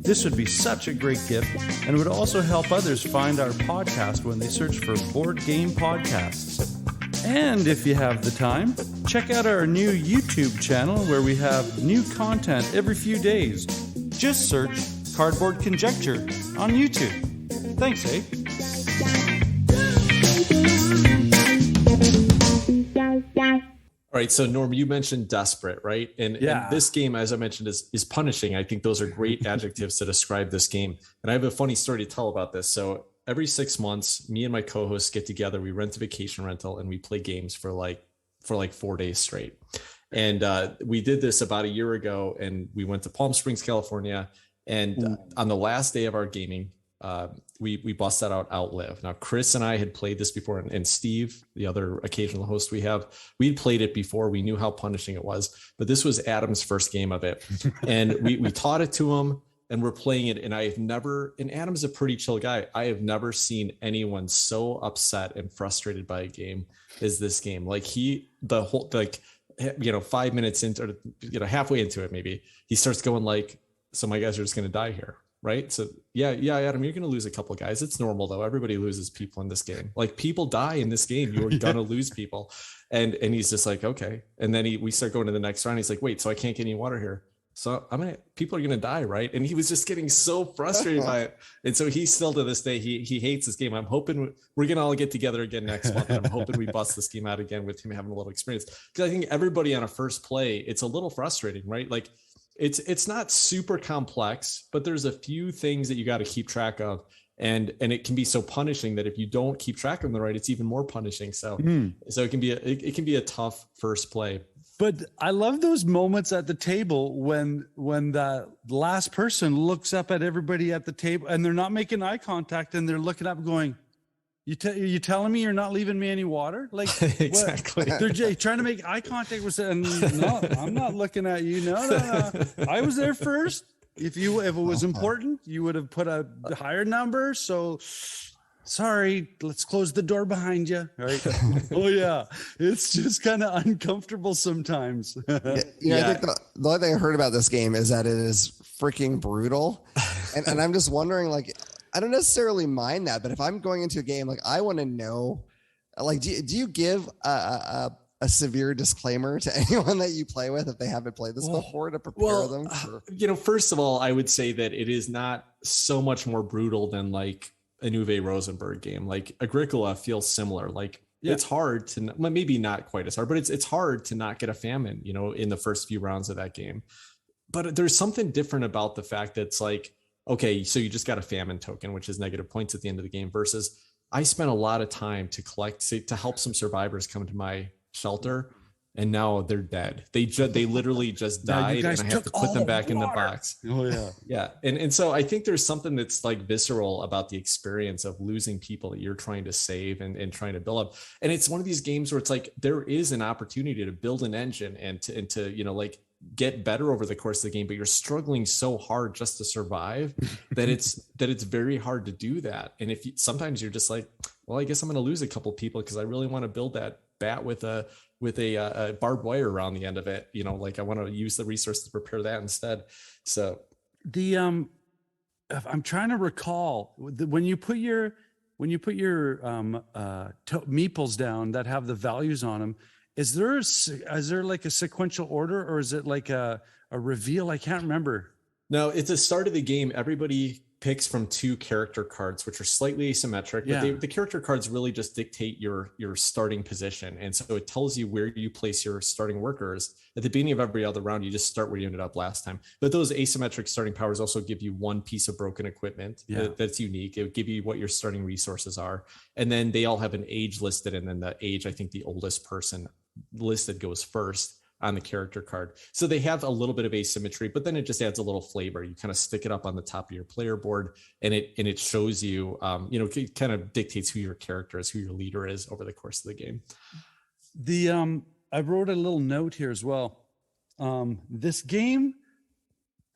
This would be such a great gift, and would also help others find our podcast when they search for Board Game Podcasts. And if you have the time, check out our new YouTube channel where we have new content every few days. Just search Cardboard Conjecture on YouTube. Thanks, eh? All right, so Norm, you mentioned desperate, right? And this game, as I mentioned, is punishing. I think those are great adjectives to describe this game. And I have a funny story to tell about this. So every 6 months, me and my co-hosts get together, we rent a vacation rental, and we play games for like 4 days straight. And we did this about a year ago, and we went to Palm Springs, California. And on the last day of our gaming, we busted out Outlive. Now, Chris and I had played this before, and Steve, the other occasional host we have, we'd played it before. We knew how punishing it was, but this was Adam's first game of it. And we taught it to him, and we're playing it. And and Adam's a pretty chill guy. I have never seen anyone so upset and frustrated by a game as this game. Like 5 minutes into, halfway into it, maybe he starts going like, so my guys are just going to die here. Right. So yeah, Adam, you're going to lose a couple of guys. It's normal though. Everybody loses people in this game. Like people die in this game. You're going to lose people. And he's just like, okay. And then we start going to the next round. He's like, wait, so I can't get any water here. So people are going to die. Right. And he was just getting so frustrated by it. And so he's still to this day, he hates this game. I'm hoping we're going to all get together again next month. And I'm hoping we bust this game out again with him having a little experience. Because I think everybody on a first play, it's a little frustrating, right? Like, it's not super complex, but there's a few things that you got to keep track of, and it can be so punishing that if you don't keep track of them right, it's even more punishing. So it can be a tough first play. But I love those moments at the table when the last person looks up at everybody at the table and they're not making eye contact and they're looking up going, You telling me you're not leaving me any water? Like exactly. They're trying to make eye contact with, and no, I'm not looking at you. No. I was there first. If it was important, you would have put a higher number. So sorry, let's close the door behind you. All right. Oh yeah. It's just kind of uncomfortable sometimes. I think the only thing I heard about this game is that it is freaking brutal. And I'm just wondering, like, I don't necessarily mind that, but if I'm going into a game, like I want to know, like, do you give a severe disclaimer to anyone that you play with if they haven't played this before to prepare them? First of all, I would say that it is not so much more brutal than like a Uwe Rosenberg game. Like Agricola feels similar. Like it's hard to, maybe not quite as hard, but it's hard to not get a famine, in the first few rounds of that game. But there's something different about the fact that it's like, okay, so you just got a famine token, which is negative points at the end of the game, versus I spent a lot of time to help some survivors come to my shelter, and now they're dead. They literally just died, and I have to put them back in the box. Oh yeah. Yeah. And so I think there's something that's like visceral about the experience of losing people that you're trying to save and trying to build up. And it's one of these games where it's like there is an opportunity to build an engine and to like get better over the course of the game, but you're struggling so hard just to survive that it's very hard to do that. And sometimes you're just like, well, I guess I'm going to lose a couple people because I really want to build that bat with a a barbed wire around the end of it. You know, like I want to use the resource to prepare that instead. So the I'm trying to recall when you put your meeples down that have the values on them. Is there like a sequential order, or is it like a reveal? I can't remember. No, at the start of the game, everybody picks from 2 character cards, which are slightly asymmetric, but the character cards really just dictate your starting position. And so it tells you where you place your starting workers. At the beginning of every other round, you just start where you ended up last time. But those asymmetric starting powers also give you 1 piece of broken equipment that's unique. It would give you what your starting resources are. And then they all have an age listed. And then the age, I think the oldest person listed goes first on the character card. So they have a little bit of asymmetry, but then it just adds a little flavor. You kind of stick it up on the top of your player board, and it shows you, it kind of dictates who your character is, who your leader is over the course of the game. I wrote a little note here as well. This game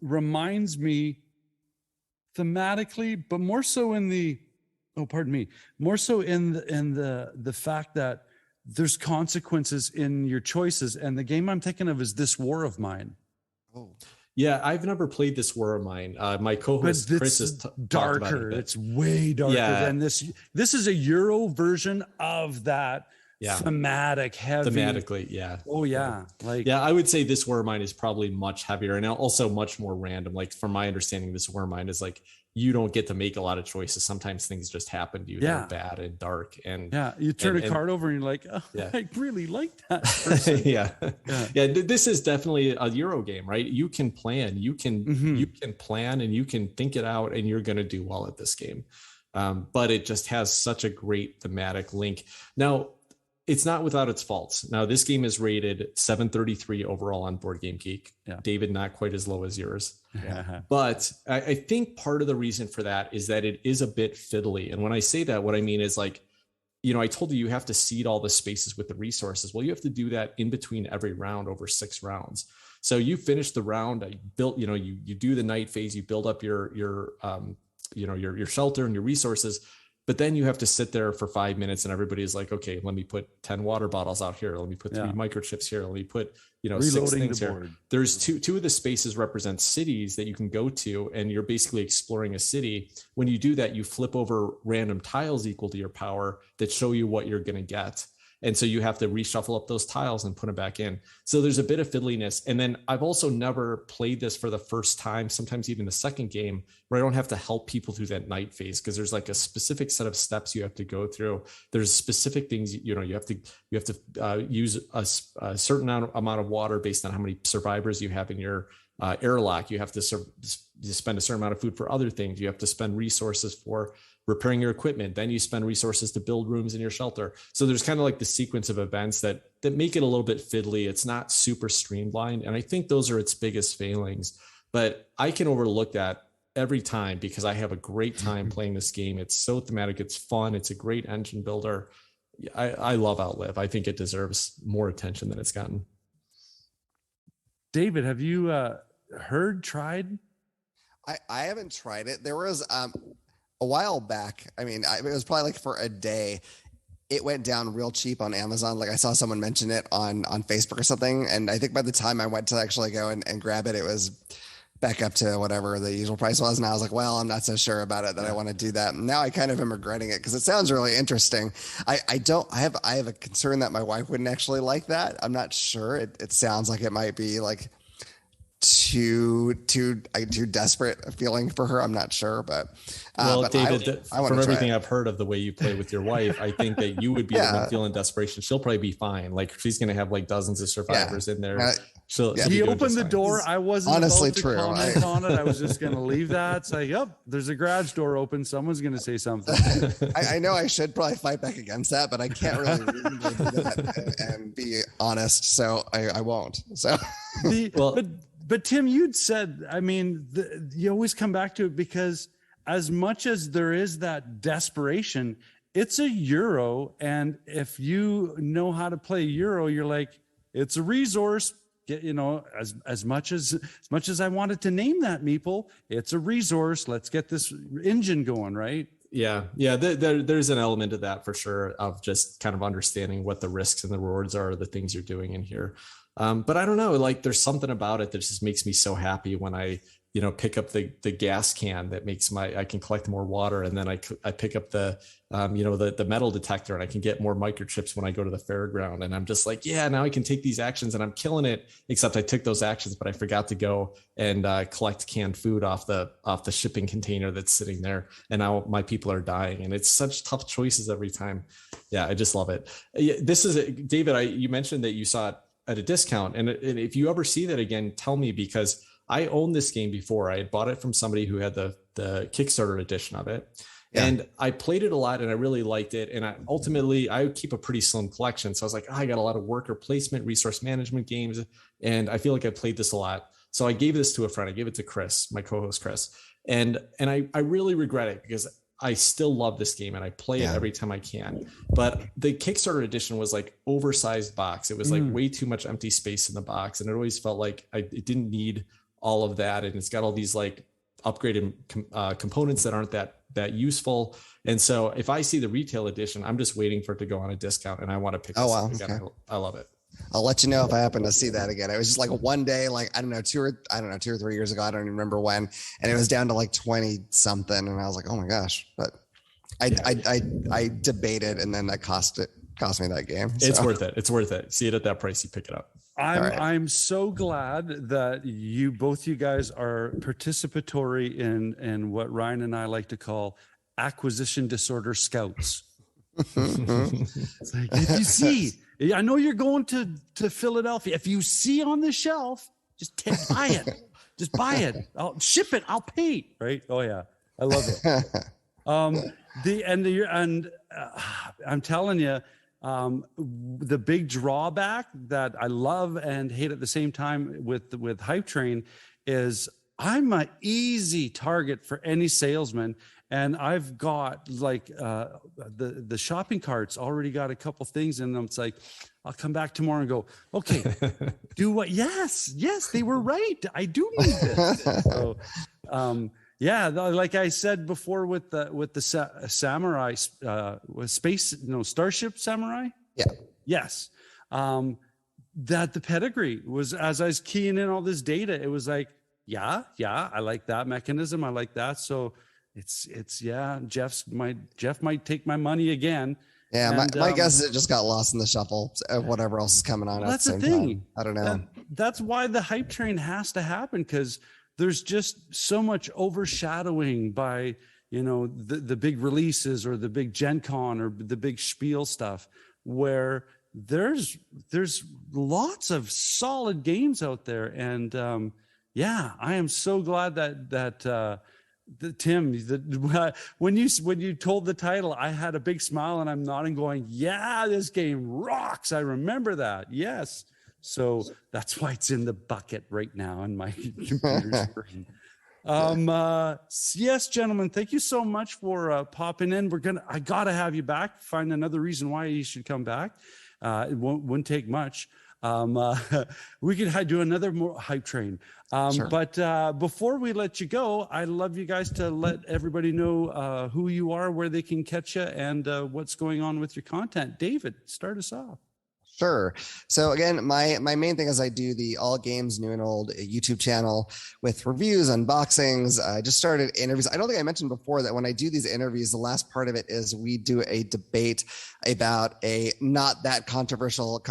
reminds me thematically, but more so in the fact that there's consequences in your choices. And the game I'm thinking of is This War of Mine. Oh, yeah. I've never played This War of Mine. My co-host Chris is darker. It's way darker than this. This is a Euro version of that. Thematic, heavy. Thematically, yeah. Oh yeah. I would say This War of Mine is probably much heavier and also much more random. Like from my understanding, This War of Mine is like, you don't get to make a lot of choices. Sometimes things just happen to you that are bad and dark. And you turn a card over and you're like, I really like that person. yeah. This is definitely a Euro game, right? You can plan, you can plan, and you can think it out, and you're going to do well at this game. But it just has such a great thematic link. Now, it's not without its faults. Now, this game is rated 733 overall on Board Game Geek. Yeah. David, not quite as low as yours. Yeah. But I think part of the reason for that is that it is a bit fiddly. And when I say that, what I mean is like, I told you have to seed all the spaces with the resources. Well, you have to do that in between every round over 6 rounds. So you finish the round, you do the night phase, you build up your shelter and your resources. But then you have to sit there for 5 minutes and everybody is like, okay, let me put 10 water bottles out here. Let me put 3 microchips here. Let me put, 6 things here. There's two of the spaces represent cities that you can go to, and you're basically exploring a city. When you do that, you flip over random tiles equal to your power that show you what you're going to get. And so you have to reshuffle up those tiles and put them back in. So there's a bit of fiddliness. And then I've also never played this for the first time, sometimes even the second game, where I don't have to help people through that night phase, because there's like a specific set of steps you have to go through. There's specific things, you have to use a certain amount of water based on how many survivors you have in your airlock. You have to spend a certain amount of food for other things. You have to spend resources for repairing your equipment. Then you spend resources to build rooms in your shelter. So there's kind of like the sequence of events that make it a little bit fiddly. It's not super streamlined. And I think those are its biggest failings, but I can overlook that every time because I have a great time playing this game. It's so thematic. It's fun. It's a great engine builder. I love Outlive. I think it deserves more attention than it's gotten. David, have you tried? I haven't tried it. There was a while back, it was probably like for a day, it went down real cheap on Amazon. Like I saw someone mention it on Facebook or something. And I think by the time I went to actually go and grab it, it was back up to whatever the usual price was. And I was like, well, I'm not so sure about it that I want to do that. And now I kind of am regretting it because it sounds really interesting. I have a concern that my wife wouldn't actually like that. I'm not sure. It sounds like it might be like too desperate a feeling for her. I'm not sure, but David, from everything I've heard of the way you play with your wife, I think that you would be the one feeling desperation. She'll probably be fine. Like she's going to have like dozens of survivors in there. He opened the door. I wasn't honestly about to comment on it. I was just going to leave that. Say, yep, there's a garage door open. Someone's going to say something. I know I should probably fight back against that, but I can't really reasonably do that and be honest. So I won't. So But Tim, you'd said, you always come back to it because as much as there is that desperation, it's a Euro. And if you know how to play Euro, you're like, it's a resource. As much as I wanted to name that meeple, it's a resource. Let's get this engine going, right? There's an element of that for sure, of just kind of understanding what the risks and the rewards are, the things you're doing in here. But I don't know, like there's something about it that just makes me so happy when I, pick up the gas can that makes I can collect more water. And then I pick up the metal detector and I can get more microchips when I go to the fairground. And I'm just like, yeah, now I can take these actions and I'm killing it, except I took those actions, but I forgot to go and collect canned food off the shipping container that's sitting there. And now my people are dying, and it's such tough choices every time. Yeah. I just love it. This is David, you mentioned that you saw it at a discount. And if you ever see that again, tell me, because I owned this game before. I had bought it from somebody who had the Kickstarter edition of it. Yeah. And I played it a lot and I really liked it. And I keep a pretty slim collection. So I was like, I got a lot of worker placement, resource management games. And I feel like I played this a lot. So I gave this to a friend. I gave it to Chris, my co-host Chris. And I really regret it, because I still love this game and I play it every time I can. But the Kickstarter edition was like oversized box. It was like way too much empty space in the box. And it always felt like it didn't need all of that. And it's got all these like upgraded components that aren't that useful. And so if I see the retail edition, I'm just waiting for it to go on a discount and I want to pick this up again. Okay. I love it. I'll let you know if I happen to see that again. It was just like one day, like, I don't know, 2 or 3 years ago. I don't even remember when. And it was down to like 20 something. And I was like, oh my gosh. But I debated, and then that cost me that game. So. It's worth it. It's worth it. See it at that price, you pick it up. I'm so glad that both you guys are participatory in what Ryan and I like to call acquisition disorder scouts. It's like, if you see, I know you're going to Philadelphia. If you see on the shelf, just buy it. Just buy it. I'll ship it. I'll pay. Right? Oh yeah, I love it. I'm telling you. The big drawback that I love and hate at the same time with Hype Train is I'm an easy target for any salesman, and I've got like the shopping cart's already got a couple things in them. It's like, I'll come back tomorrow and go, okay, do what? Yes, they were right. I do need this. So, yeah, like I said before with the samurai space, Starship Samurai. Yeah. Yes. That the pedigree was, as I was keying in all this data, it was like, yeah, I like that mechanism. I like that. So it's Jeff might take my money again. Yeah, and, my guess is it just got lost in the shuffle of whatever else is coming on. That's the thing. Time. I don't know. That's why the Hype Train has to happen, because there's just so much overshadowing by, the big releases or the big Gen Con or the big spiel stuff, where there's lots of solid games out there. And I am so glad that Tim, when you told the title, I had a big smile and I'm nodding going, yeah, this game rocks. I remember that. Yes. So that's why it's in the bucket right now on my computer screen. Yes, gentlemen, thank you so much for popping in. I gotta have you back. Find another reason why you should come back. It wouldn't take much. We could do another more Hype Train. Sure. But before we let you go, I'd love you guys to let everybody know who you are, where they can catch you, and what's going on with your content. David, start us off. Sure. So again, my main thing is I do the All Games New and Old YouTube channel with reviews, unboxings. I just started interviews. I don't think I mentioned before that when I do these interviews, the last part of it is we do a debate about a not that controversial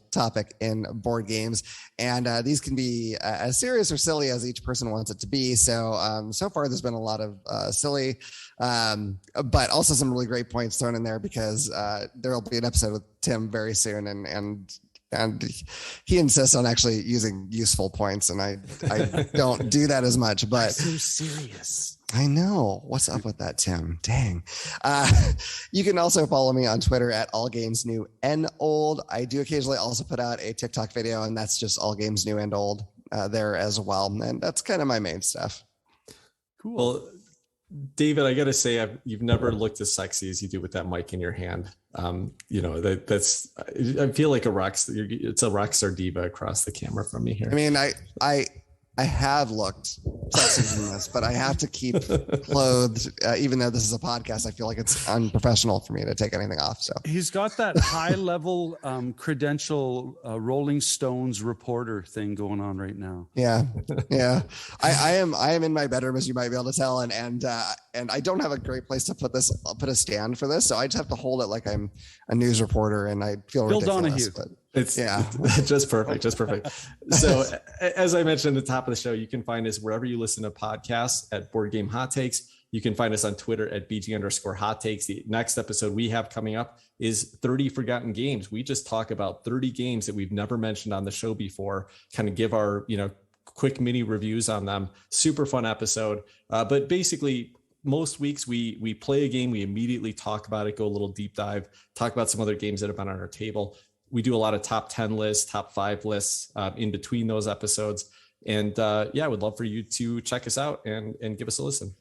topic in board games. And these can be as serious or silly as each person wants it to be. So, so far there's been a lot of silly, but also some really great points thrown in there, because there'll be an episode with Tim very soon, and he insists on actually using useful points, and I don't do that as much. But so serious. I know. What's up with that, Tim? Dang. You can also follow me on Twitter at All Games New and Old. I do occasionally also put out a TikTok video, and that's just All Games New and Old there as well. And that's kind of my main stuff. Cool. Well, David, I got to say, you've never looked as sexy as you do with that mic in your hand. That's I feel like it's a rock star diva across the camera from me here. I mean, I have looked sexier than this, but I have to keep clothed. Even though this is a podcast, I feel like it's unprofessional for me to take anything off. So he's got that high level credential Rolling Stones reporter thing going on right now. Yeah. I am in my bedroom, as you might be able to tell, and I don't have a great place to put this. I'll put a stand for this, so I just have to hold it like I'm a news reporter, and I feel Bill ridiculous. Donahue. But it's just perfect. So as I mentioned at the top of the show, you can find us wherever you listen to podcasts at Board Game Hot Takes. You can find us on Twitter at BG_Hot Takes. The next episode we have coming up is 30 Forgotten Games. We just talk about 30 games that we've never mentioned on the show before, kind of give our, quick mini reviews on them. Super fun episode. But basically, most weeks we play a game, we immediately talk about it, go a little deep dive, talk about some other games that have been on our table. We do a lot of top 10 lists, top 5 lists in between those episodes. And I would love for you to check us out and give us a listen.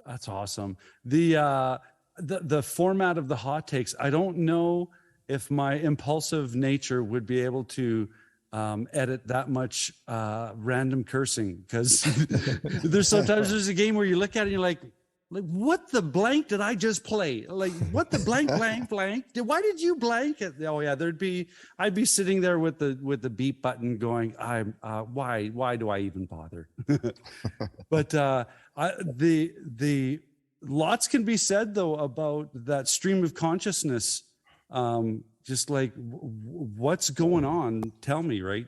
That's awesome. The format of the hot takes, I don't know if my impulsive nature would be able to edit that much random cursing, because there's a game where you look at it and you're like, what the blank did I just play? Like, what the blank? Why did you blank it? Oh yeah, I'd be sitting there with the beep button going, why do I even bother? But the lots can be said though about that stream of consciousness. Just like what's going on? Tell me, right?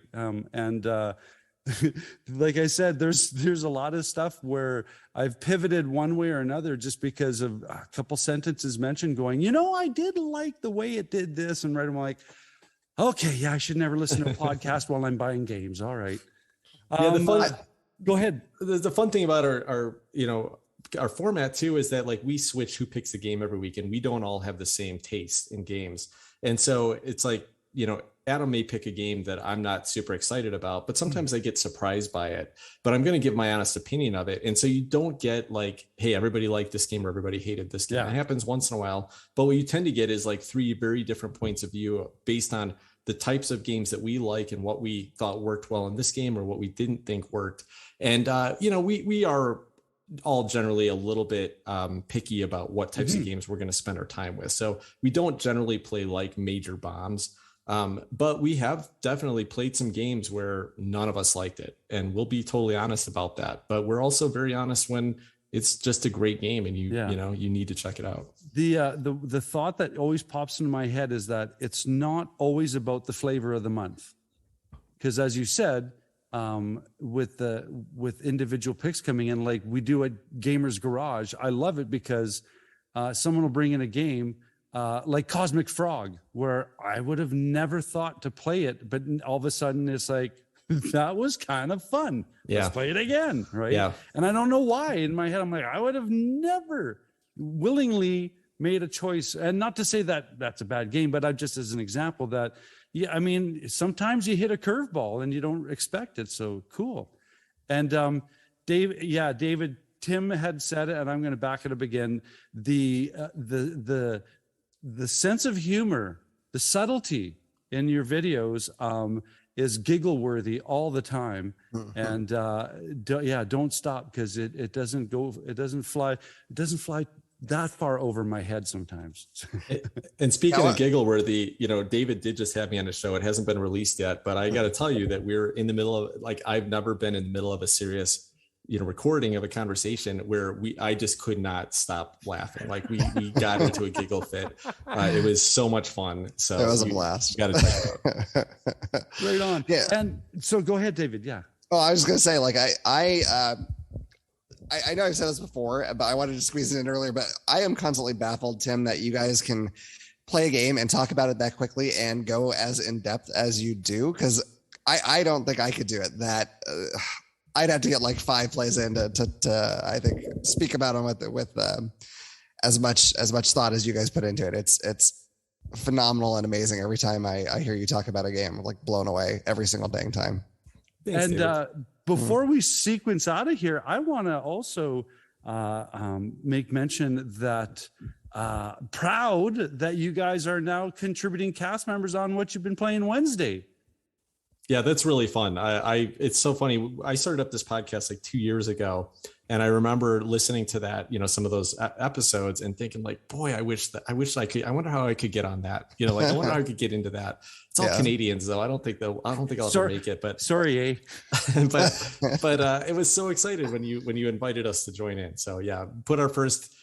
Like I said, there's a lot of stuff where I've pivoted one way or another just because of a couple sentences mentioned going, I did like the way it did this. And right, I'm like, okay, yeah, I should never listen to a podcast while I'm buying games. All right. Go ahead. The fun thing about our format too is that like we switch who picks the game every week, and we don't all have the same taste in games. And so it's like, Adam may pick a game that I'm not super excited about, but sometimes I get surprised by it, but I'm going to give my honest opinion of it. And so you don't get like, hey, everybody liked this game or everybody hated this game. Yeah. It happens once in a while, but what you tend to get is like 3 very different points of view based on the types of games that we like and what we thought worked well in this game or what we didn't think worked. And, we are all generally a little bit picky about what types of games we're going to spend our time with. So we don't generally play like major bombs. But we have definitely played some games where none of us liked it, and we'll be totally honest about that. But we're also very honest when it's just a great game and you need to check it out. The thought that always pops into my head is that it's not always about the flavor of the month, because as you said, with individual picks coming in, like we do at Gamers Garage, I love it because someone will bring in a game like Cosmic Frog, where I would have never thought to play it, but all of a sudden it's like, that was kind of fun. Yeah. Let's play it again, right? Yeah. And I don't know why. In my head, I'm like, I would have never willingly made a choice. And not to say that that's a bad game, but I just as an example that, sometimes you hit a curveball and you don't expect it. So cool. And David, Tim had said it, and I'm going to back it up again. The sense of humor, the subtlety in your videos is giggle worthy all the time. And don't stop, because it doesn't fly that far over my head sometimes. And speaking of giggle worthy, David did just have me on a show. It hasn't been released yet, but I got to tell you that we're in the middle of, like, I've never been in the middle of a serious recording of a conversation where I just could not stop laughing. Like we got into a giggle fit. It was so much fun. So it was a blast. You got to check it out. Right on. Yeah. And so go ahead, David. Yeah. Oh, I was just going to say, like, I know I've said this before, but I wanted to squeeze it in earlier, but I am constantly baffled, Tim, that you guys can play a game and talk about it that quickly and go as in depth as you do. Cause I don't think I could do it. I'd have to get like 5 plays in to I think speak about them with as much thought as you guys put into it. It's phenomenal and amazing every time I hear you talk about a game. I'm like blown away every single dang time. Thanks, and before we sequence out of here, I want to also make mention that proud that you guys are now contributing cast members on What You've Been Playing Wednesday. Yeah, that's really fun. It's so funny. I started up this podcast like 2 years ago, and I remember listening to that, some of those episodes and thinking like, boy, I wish I could, I wonder how I could get on that. Like, I wonder how I could get into that. It's all Canadians though. I don't think I'll ever make it, but sorry, eh? but it was so excited when you invited us to join in. So yeah, put our first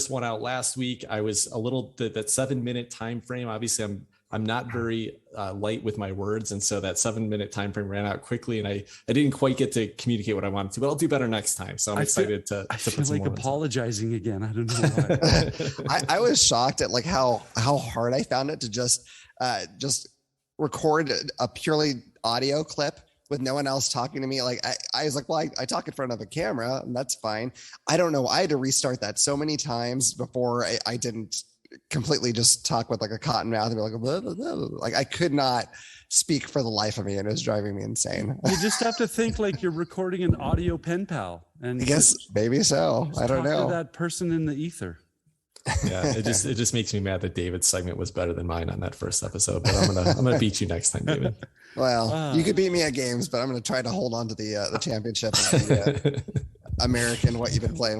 one out last week. I was a little, that 7-minute time frame. Obviously I'm not very light with my words. And so that 7-minute time frame ran out quickly, and I didn't quite get to communicate what I wanted to, but I'll do better next time. So I'm excited to feel put some like apologizing again. I don't know why. I was shocked at like how hard I found it to just record a purely audio clip with no one else talking to me. Like I was like, well, I talk in front of a camera and that's fine. I don't know. I had to restart that so many times before I didn't completely just talk with like a cotton mouth and be like, blah, blah, blah. Like I could not speak for the life of me, and it was driving me insane. You just have to think like you're recording an audio pen pal, and I guess maybe so. I don't know. To that person in the ether. Yeah, it just makes me mad that David's segment was better than mine on that first episode. But I'm gonna beat you next time, David. Well, you could beat me at games, but I'm gonna try to hold on to the championship. Of the, American, what you've been playing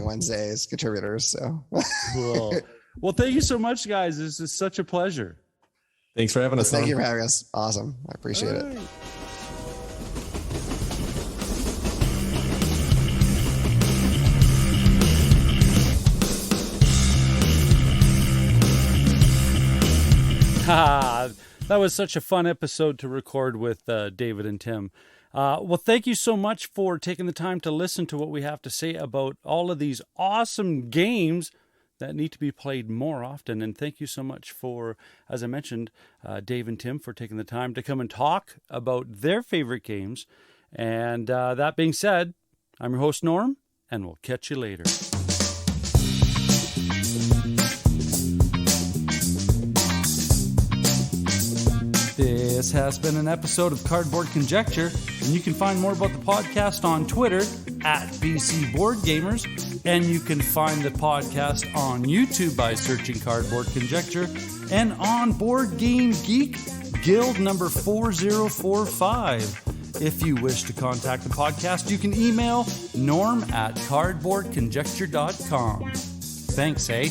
Wednesdays contributors. So cool. Well, thank you so much, guys. This is such a pleasure. Thanks for having us. Thank you for having us. Awesome. I appreciate it. That was such a fun episode to record with David and Tim. Well, thank you so much for taking the time to listen to what we have to say about all of these awesome games that need to be played more often. And thank you so much for, as I mentioned, Dave and Tim for taking the time to come and talk about their favorite games. And that being said, I'm your host, Norm, and we'll catch you later. This has been an episode of Cardboard Conjecture, and you can find more about the podcast on Twitter at BCboardgamers, and you can find the podcast on YouTube by searching Cardboard Conjecture, and on Board Game Geek Guild number 4045. If you wish to contact the podcast, you can email norm@cardboardconjecture.com. Thanks, eh?